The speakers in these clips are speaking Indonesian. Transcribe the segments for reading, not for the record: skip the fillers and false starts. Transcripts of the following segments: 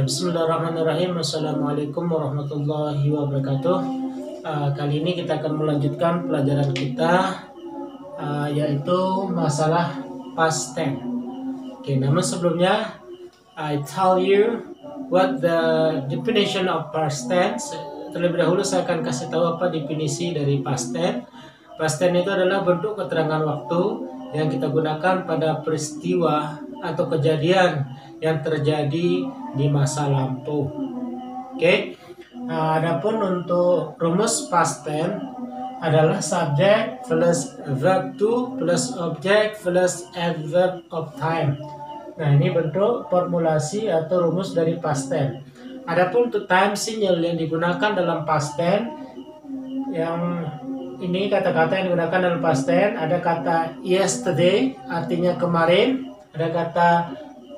Bismillahirrahmanirrahim. Assalamualaikum warahmatullahi wabarakatuh. Kali ini kita akan melanjutkan pelajaran kita, yaitu masalah past tense. Oke, namun sebelumnya I tell you what the definition of past tense. Terlebih dahulu saya akan kasih tahu apa definisi dari past tense. Past tense itu adalah bentuk keterangan waktu yang kita gunakan pada peristiwa atau kejadian yang terjadi di masa lampau. Oke. Adapun untuk rumus past tense adalah subject plus verb to plus object plus adverb of time. Nah, ini bentuk formulasi atau rumus dari past tense. Adapun untuk time signal yang digunakan dalam past tense, yang ini kata-kata yang digunakan dalam past tense, ada kata yesterday artinya kemarin, ada kata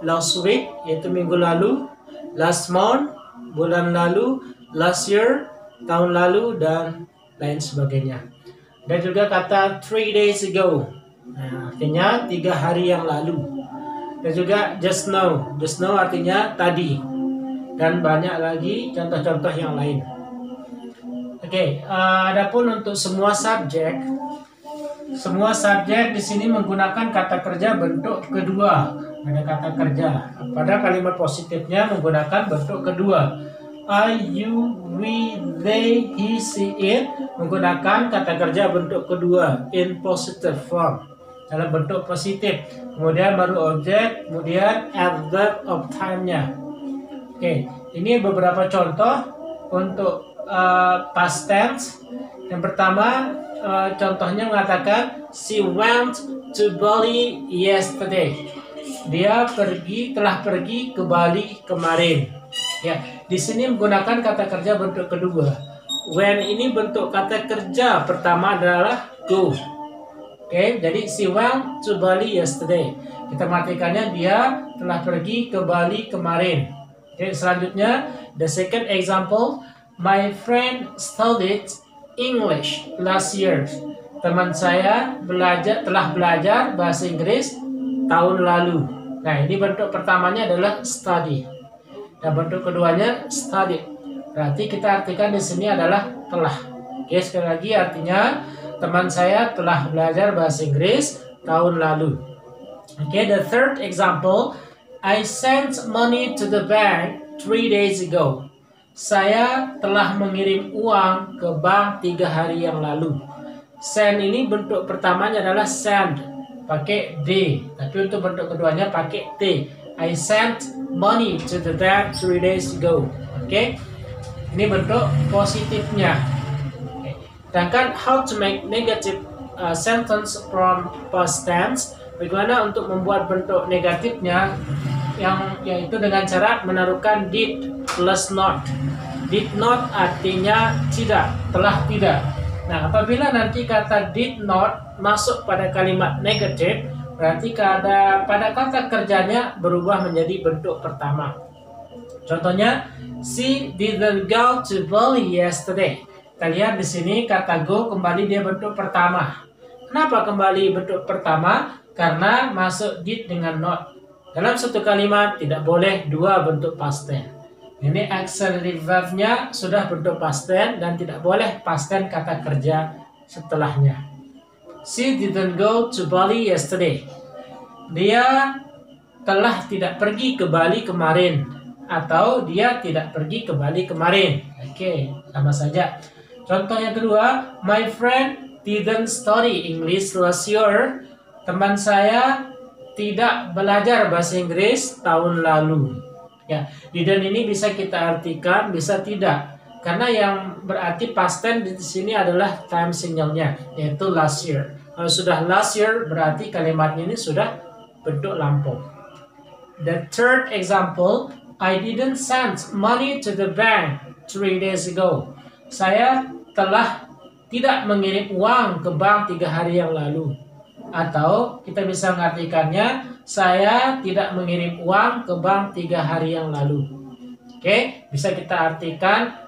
last week yaitu minggu lalu, last month bulan lalu, last year tahun lalu, dan lain sebagainya. Dan juga kata 3 days ago, nah, artinya 3 hari yang lalu. Dan juga just now artinya tadi, dan banyak lagi contoh-contoh yang lain. Oke, adapun untuk semua subjek di sini menggunakan kata kerja bentuk kedua. Ada kata kerja. Pada kalimat positifnya menggunakan bentuk kedua. I, you, we, they, he, she, it menggunakan kata kerja bentuk kedua in positive form, dalam bentuk positif. Kemudian baru objek, kemudian adverb of time-nya. Oke, ini beberapa contoh untuk past tense. Yang pertama, contohnya mengatakan she went to Bali yesterday. Dia telah pergi ke Bali kemarin. Ya, di sini menggunakan kata kerja bentuk kedua. When ini bentuk kata kerja pertama adalah go. Oke, jadi she went to Bali yesterday. Kita matikannya dia telah pergi ke Bali kemarin. Oke, selanjutnya the second example, my friend studied English last year. Teman saya telah belajar bahasa Inggris tahun lalu. Nah, ini bentuk pertamanya adalah study. Dan bentuk keduanya studied. Berarti kita artikan di sini adalah telah. Oke, sekali lagi artinya teman saya telah belajar bahasa Inggris tahun lalu. Oke, the third example, I sent money to the bank 3 days ago. Saya telah mengirim uang ke bank 3 hari yang lalu. Send ini bentuk pertamanya adalah send, pakai D. Tapi untuk bentuk keduanya pakai T. I sent money to the bank 3 days ago. Oke. Ini bentuk positifnya. Sedangkan how to make negative sentence from past tense. Bagaimana untuk membuat bentuk negatifnya, yaitu dengan cara menaruhkan did plus not. Did not artinya tidak, telah tidak. Nah, apabila nanti kata did not masuk pada kalimat negatif, berarti pada kata kerjanya berubah menjadi bentuk pertama. Contohnya, she didn't go to Bali yesterday. Kita lihat di sini kata go kembali dia bentuk pertama. Kenapa kembali bentuk pertama? Karena masuk did dengan not. Dalam satu kalimat tidak boleh dua bentuk past tense. Ini auxiliary verb-nya sudah bentuk past tense dan tidak boleh past tense kata kerja setelahnya. She didn't go to Bali yesterday. Dia telah tidak pergi ke Bali kemarin, atau dia tidak pergi ke Bali kemarin. Oke, sama saja. Contoh yang kedua, my friend didn't study English last year. Teman saya tidak belajar bahasa Inggris tahun lalu. Ya, didn't ini bisa kita artikan, bisa tidak. Karena yang berarti past tense di sini adalah time signalnya, yaitu last year. Kalau sudah last year, berarti kalimatnya ini sudah bentuk lampau. The third example, I didn't send money to the bank 3 days ago. Saya telah tidak mengirim uang ke bank 3 hari yang lalu. Atau kita bisa mengartikannya, saya tidak mengirim uang ke bank 3 hari yang lalu. Oke, bisa kita artikan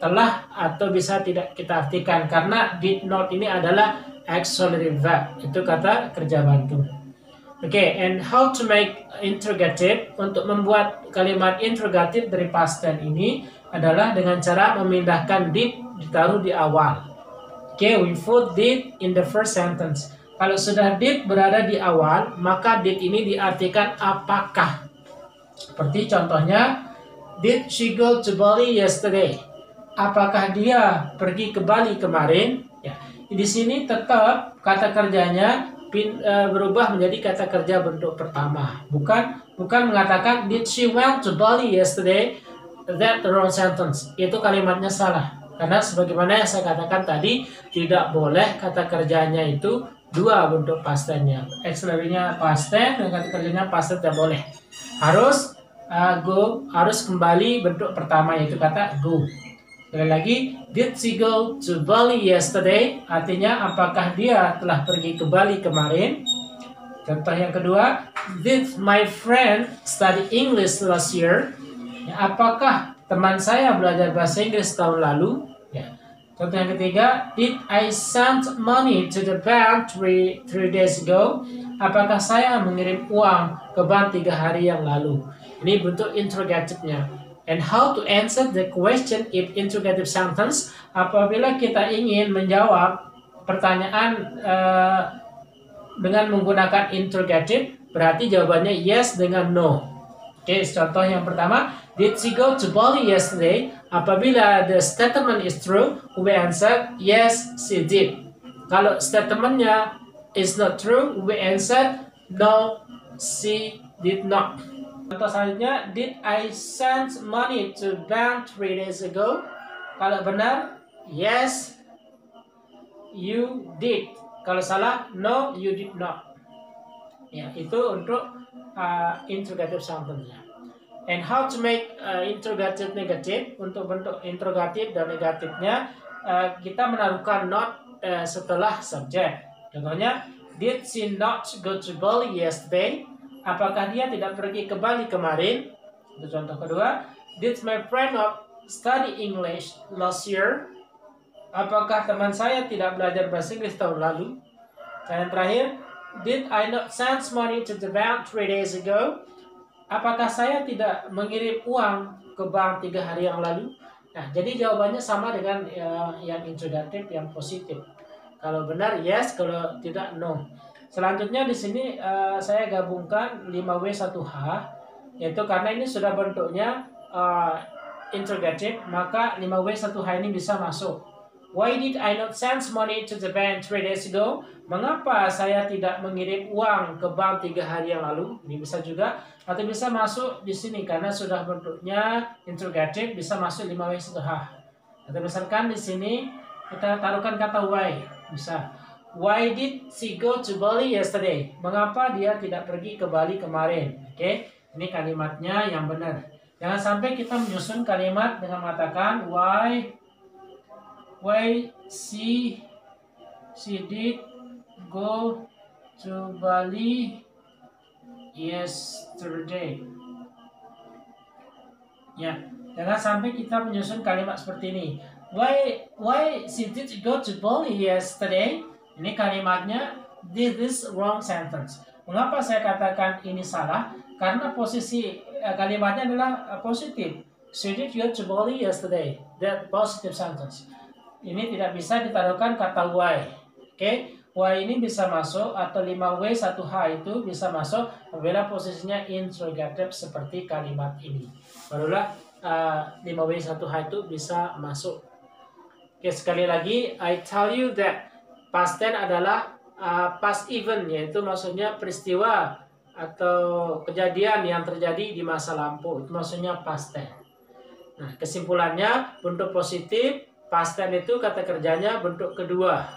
telah, atau bisa tidak kita artikan, karena did not ini adalah auxiliary verb, itu kata kerja bantu. And how to make interrogative? Untuk membuat kalimat interrogative dari past tense ini adalah dengan cara memindahkan did ditaruh di awal. We put did in the first sentence. Kalau sudah did berada di awal, maka did ini diartikan apakah. Seperti contohnya, did she go to Bali yesterday? Apakah dia pergi ke Bali kemarin? Ya, di sini tetap kata kerjanya berubah menjadi kata kerja bentuk pertama. Bukan mengatakan did she went to Bali yesterday? That the wrong sentence. Itu kalimatnya salah. Karena sebagaimana yang saya katakan tadi, tidak boleh kata kerjanya itu dua bentuk past tense-nya. Auxiliary-nya past tense dan kata kerjanya past tense tidak boleh. Harus kembali bentuk pertama yaitu kata go. Sekali lagi, did she go to Bali yesterday? Artinya apakah dia telah pergi ke Bali kemarin? Contoh yang kedua, did my friend study English last year? Ya, apakah teman saya belajar bahasa Inggris tahun lalu? Ya. Contoh yang ketiga, did I send money to the bank three days ago? Apakah saya mengirim uang ke bank 3 hari yang lalu? Ini bentuk interrogative-nya. And how to answer the question if interrogative sentence? Apabila kita ingin menjawab pertanyaan dengan menggunakan interrogative, berarti jawabannya yes dengan no. Contoh yang pertama, did she go to Bali yesterday? Apabila the statement is true, we answer yes, she did. Kalau statementnya is not true, we answer no, she did not. Contoh selanjutnya, did I send money to bank 3 days ago? Kalau benar, yes, you did. Kalau salah, no, you did not. Ya, itu untuk interrogative sentence-nya. And how to make interrogative negative? Untuk bentuk interrogatif dan negatifnya, kita menaruhkan not setelah subjek. Contohnya, did she not go to Bali yesterday? Apakah dia tidak pergi ke Bali kemarin? Itu contoh kedua. Did my friend not study English last year? Apakah teman saya tidak belajar bahasa Inggris tahun lalu? Dan yang terakhir, did I not send money to the bank 3 days ago? Apakah saya tidak mengirim uang ke bank 3 hari yang lalu? Nah, jadi jawabannya sama dengan yang interrogatif, yang positif. Kalau benar yes, kalau tidak no. Selanjutnya di sini saya gabungkan 5W1H, yaitu karena ini sudah bentuknya interrogative, maka 5W1H ini bisa masuk. Why did I not send money to the bank 3 days ago? Mengapa saya tidak mengirim uang ke bank 3 hari yang lalu? Ini bisa juga, atau bisa masuk di sini karena sudah bentuknya interrogative, bisa masuk 5W1H. Atau misalkan di sini kita taruhkan kata why, bisa. Why did she go to Bali yesterday? Mengapa dia tidak pergi ke Bali kemarin? Ini kalimatnya yang benar. Jangan sampai kita menyusun kalimat dengan mengatakan why she did go to Bali yesterday. Ya, jangan sampai kita menyusun kalimat seperti ini. Why she did go to Bali yesterday? Ini kalimatnya this is wrong sentence. Mengapa saya katakan ini salah? Karena posisi kalimatnya adalah positif. She did go to Bali yesterday. That positive sentence. Ini tidak bisa ditaruhkan kata why. Why ini bisa masuk atau 5W1H itu bisa masuk apabila posisinya interrogative seperti kalimat ini. Barulah 5W1H itu bisa masuk. Sekali lagi, I tell you that past tense adalah past event, yaitu maksudnya peristiwa atau kejadian yang terjadi di masa lampau. Itu maksudnya past tense. Nah, kesimpulannya bentuk positif past tense itu kata kerjanya bentuk kedua.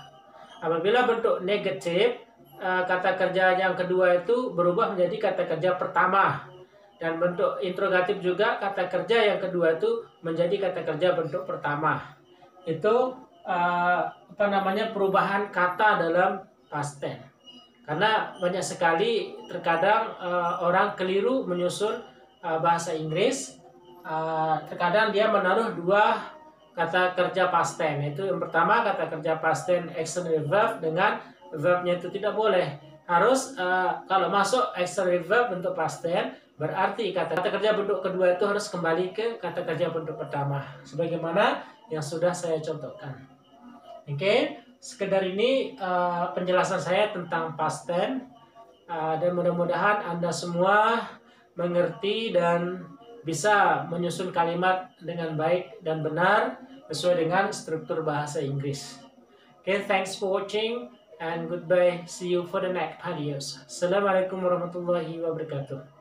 Apabila bentuk negatif, kata kerja yang kedua itu berubah menjadi kata kerja pertama. Dan bentuk interrogatif juga kata kerja yang kedua itu menjadi kata kerja bentuk pertama. Itu perubahan kata dalam past tense. Karena banyak sekali terkadang orang keliru menyusun bahasa Inggris. Terkadang dia menaruh dua kata kerja past tense. Itu yang pertama kata kerja past tense auxiliary verb dengan verbnya itu tidak boleh. harus kalau masuk auxiliary verb bentuk past tense, berarti kata kerja bentuk kedua itu harus kembali ke kata kerja bentuk pertama, sebagaimana yang sudah saya contohkan. Oke, sekedar ini penjelasan saya tentang past tense, dan mudah-mudahan Anda semua mengerti dan bisa menyusun kalimat dengan baik dan benar sesuai dengan struktur bahasa Inggris. Okay, thanks for watching and goodbye. See you for the next videos. Assalamualaikum warahmatullahi wabarakatuh.